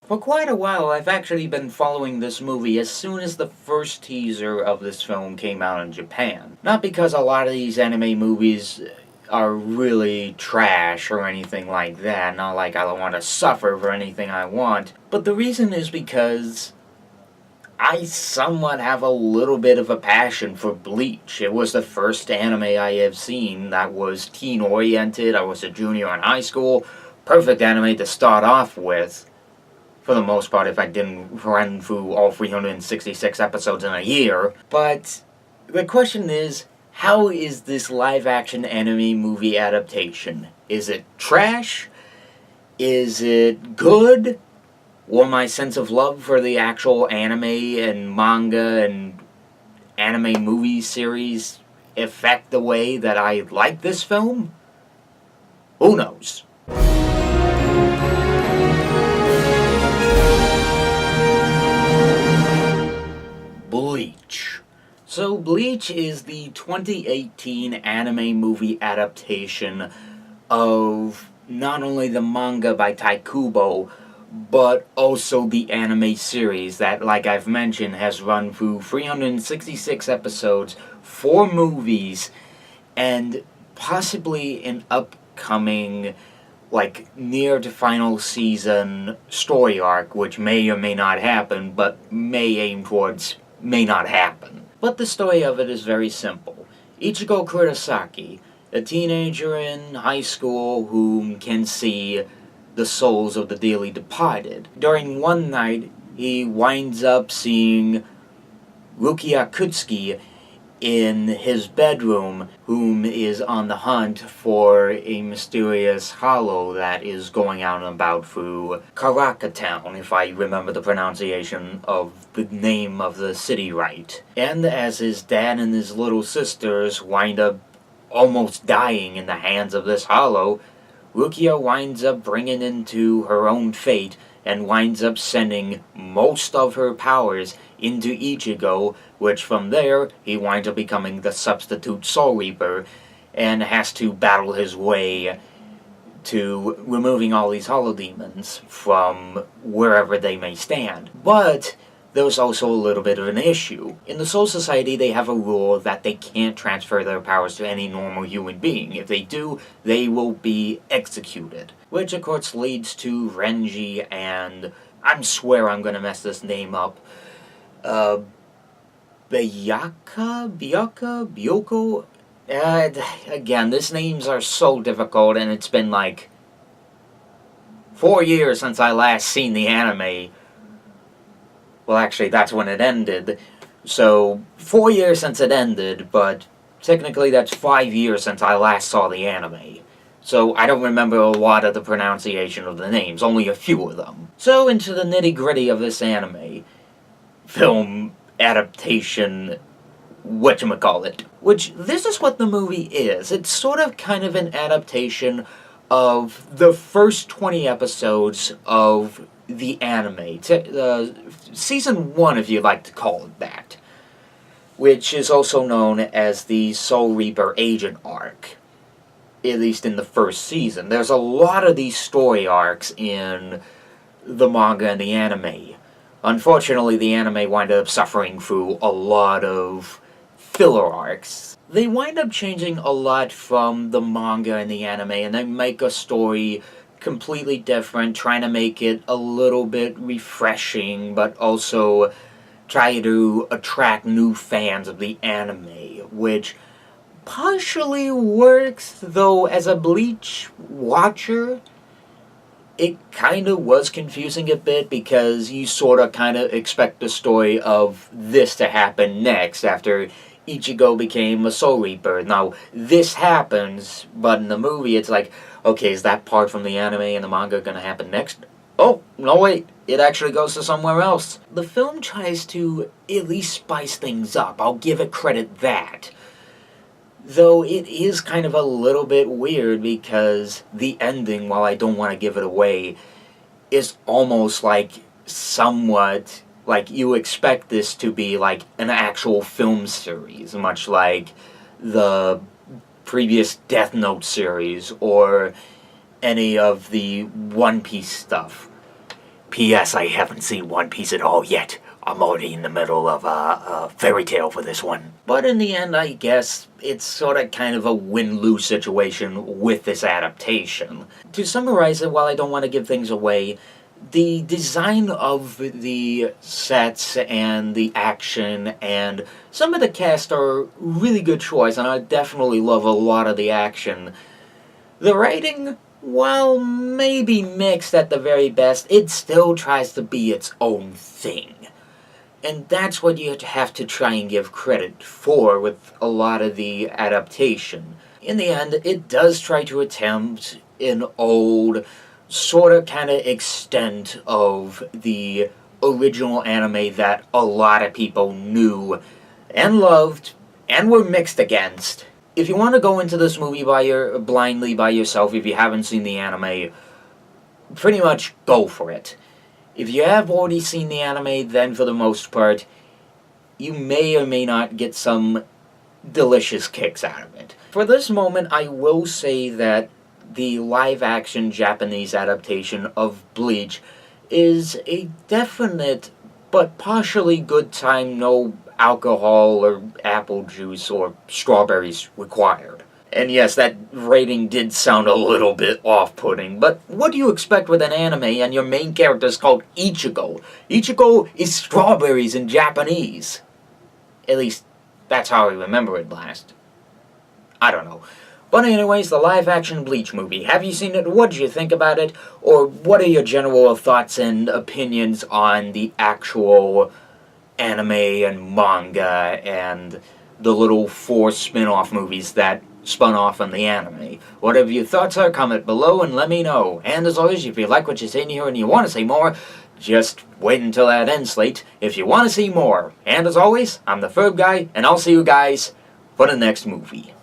For quite a while, I've actually been following this movie as soon as the first teaser of this film came out in Japan. Not because a lot of these anime movies are really trash or anything like that, not like I don't want to suffer for anything I want, but the reason is because I somewhat have a little bit of a passion for Bleach. It was the first anime I have seen that was teen-oriented. I was a junior in high school. Perfect anime to start off with, for the most part, if I didn't run through all 366 episodes in a year. But the question is, how is this live-action anime movie adaptation? Is it trash? Is it good? Will my sense of love for the actual anime and manga and anime movie series affect the way that I like this film? Who knows? Bleach. So Bleach is the 2018 anime movie adaptation of not only the manga by Taikubo, but also the anime series that, like I've mentioned, has run through 366 episodes, 4 movies, and possibly an upcoming, like, near to final season story arc, which may or may not happen, but may aim towards may not happen. But the story of it is very simple. Ichigo Kurosaki, a teenager in high school who can see the souls of the dearly departed. During one night, he winds up seeing Rukia Kutsuki in his bedroom, whom is on the hunt for a mysterious hollow that is going out and about through Karaka Town, if I remember the pronunciation of the name of the city right. And as his dad and his little sisters wind up almost dying in the hands of this hollow, Rukia winds up bringing into her own fate and winds up sending most of her powers into Ichigo, which from there, he winds up becoming the substitute Soul Reaper, and has to battle his way to removing all these holodemons from wherever they may stand. But there's also a little bit of an issue. In the Soul Society, they have a rule that they can't transfer their powers to any normal human being. If they do, they will be executed. Which, of course, leads to Renji and... I swear I'm gonna mess this name up. Byoko? Again, these names are so difficult, and it's been like 4 years since I last seen the anime. Well, actually, that's when it ended. So, 4 years since it ended, but technically that's 5 years since I last saw the anime. So, I don't remember a lot of the pronunciation of the names, only a few of them. So, into the nitty-gritty of this anime film adaptation, whatchamacallit. Which, this is what the movie is. It's sort of kind of an adaptation of the first 20 episodes of the anime. Season 1, if you'd like to call it that. Which is also known as the Soul Reaper Agent arc. At least in the first season. There's a lot of these story arcs in the manga and the anime. Unfortunately, the anime wind up suffering through a lot of filler arcs. They wind up changing a lot from the manga and the anime, and they make a story completely different, trying to make it a little bit refreshing, but also try to attract new fans of the anime, which partially works, though as a Bleach watcher, it kind of was confusing a bit, because you sort of kind of expect the story of this to happen next after Ichigo became a Soul Reaper. Now, this happens, but in the movie it's like, okay, is that part from the anime and the manga gonna happen next? Oh, no wait, it actually goes to somewhere else. The film tries to at least spice things up, I'll give it credit that. Though it is kind of a little bit weird, because the ending, while I don't want to give it away, is almost like somewhat like you expect this to be like an actual film series, much like the previous Death Note series or any of the One Piece stuff. P.S. I haven't seen One Piece at all yet. I'm already in the middle of a fairy tale for this one. But in the end, I guess it's sort of kind of a win-lose situation with this adaptation. To summarize it, while I don't want to give things away, the design of the sets and the action and some of the cast are really good choice, and I definitely love a lot of the action. The writing, while maybe mixed at the very best, it still tries to be its own thing. And that's what you have to try and give credit for with a lot of the adaptation. In the end, it does try to attempt an old, sort of kind of extent of the original anime that a lot of people knew and loved and were mixed against. If you want to go into this movie blindly by yourself, if you haven't seen the anime, pretty much go for it. If you have already seen the anime, then for the most part, you may or may not get some delicious kicks out of it. For this moment, I will say that the live-action Japanese adaptation of Bleach is a definite but partially good time, no alcohol or apple juice or strawberries required. And yes, that rating did sound a little bit off-putting, but what do you expect with an anime and your main character is called Ichigo? Ichigo is strawberries in Japanese. At least, that's how I remember it last. I don't know. But anyways, the live-action Bleach movie. Have you seen it? What did you think about it? Or what are your general thoughts and opinions on the actual anime and manga and the little 4 spin-off movies that spun off on the anime? Whatever your thoughts are, comment below and let me know. And as always, if you like what you're seeing here and you want to see more, just wait until that end slate if you want to see more. And as always, I'm the Ferb Guy, and I'll see you guys for the next movie.